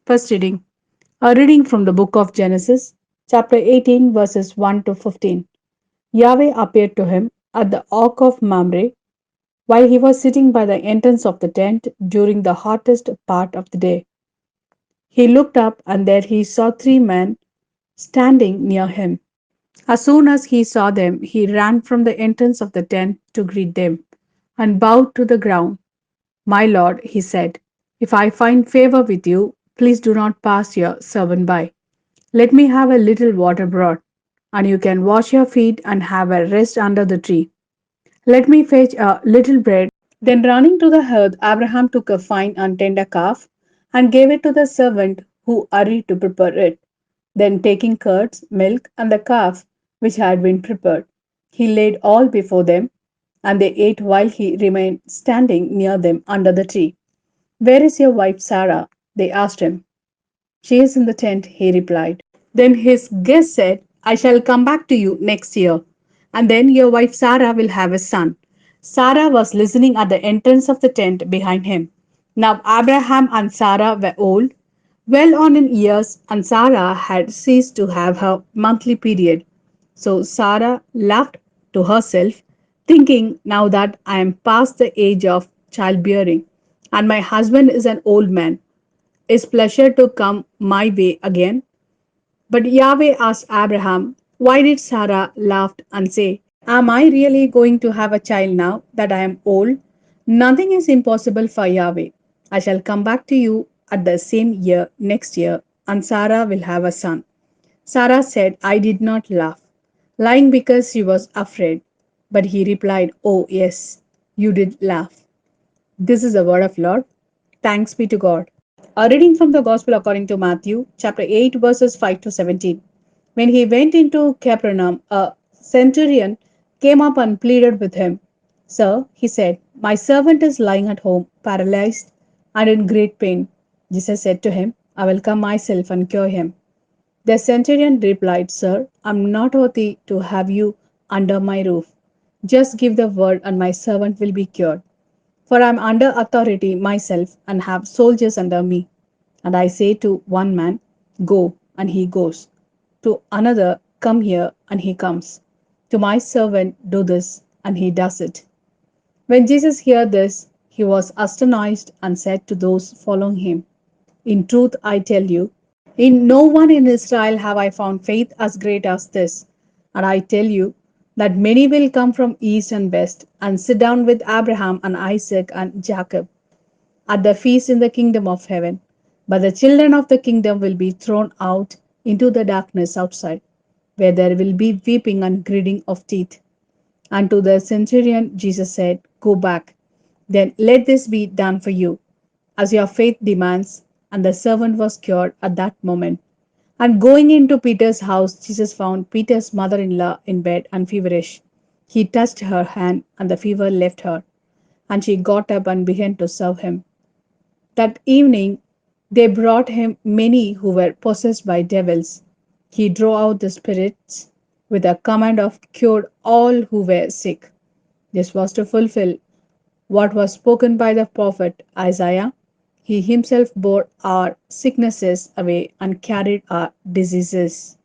First reading. A reading from the book of Genesis, chapter 18, verses 1 to 15. Yahweh appeared to him at the oak of Mamre while he was sitting by the entrance of the tent during the hottest part of the day. He looked up, and there he saw three men standing near him. As soon as he saw them, he ran from the entrance of the tent to greet them and bowed to the ground. My lord, he said, if I find favor with you, please do not pass your servant by. Let me have a little water brought, and you can wash your feet and have a rest under the tree. Let me fetch a little bread. Then, running to the hearth, Abraham took a fine and tender calf and gave it to the servant who hurried to prepare it. Then, taking curds, milk, and the calf which had been prepared, he laid all before them, and they ate while he remained standing near them under the tree. Where is your wife Sarah? They asked him. She is in the tent, he replied. Then his guest said, I shall come back to you next year, and then your wife Sarah will have a son. Sarah was listening at the entrance of the tent behind him. Now Abraham and Sarah were old, well on in years, and Sarah had ceased to have her monthly period. So Sarah laughed to herself, thinking, now that I am past the age of childbearing, and my husband is an old man, is pleasure to come my way again? But Yahweh asked Abraham, why did Sarah laugh and say, am I really going to have a child now that I am old? Nothing is impossible for Yahweh. I shall come back to you at the same year next year, and Sarah will have a son. Sarah said, I did not laugh, lying because she was afraid. But he replied, oh, yes, you did laugh. This is the word of Lord. Thanks be to God. A reading from the Gospel according to Matthew, chapter 8, verses 5 to 17. When he went into Capernaum, a centurion came up and pleaded with him. Sir, he said, my servant is lying at home, paralyzed and in great pain. Jesus said to him, I will come myself and cure him. The centurion replied, Sir, I am not worthy to have you under my roof. Just give the word, and my servant will be cured. For I am under authority myself and have soldiers under me. And I say to one man, Go, and he goes. To another, Come here, and he comes. To my servant, Do this, and he does it. When Jesus heard this, he was astonished and said to those following him, in truth, I tell you, in no one in Israel have I found faith as great as this. And I tell you that many will come from east and west and sit down with Abraham and Isaac and Jacob at the feast in the kingdom of heaven. But the children of the kingdom will be thrown out into the darkness outside, where there will be weeping and gritting of teeth. And to the centurion, Jesus said, Go back, then let this be done for you, as your faith demands. And the servant was cured at that moment. And going into Peter's house, Jesus found Peter's mother in law in bed and feverish. He touched her hand, and the fever left her, and she got up and began to serve him. That evening they brought him many who were possessed by devils. He drove out the spirits with a command of cured all who were sick. This was to fulfill what was spoken by the prophet Isaiah. He himself bore our sicknesses away and carried our diseases.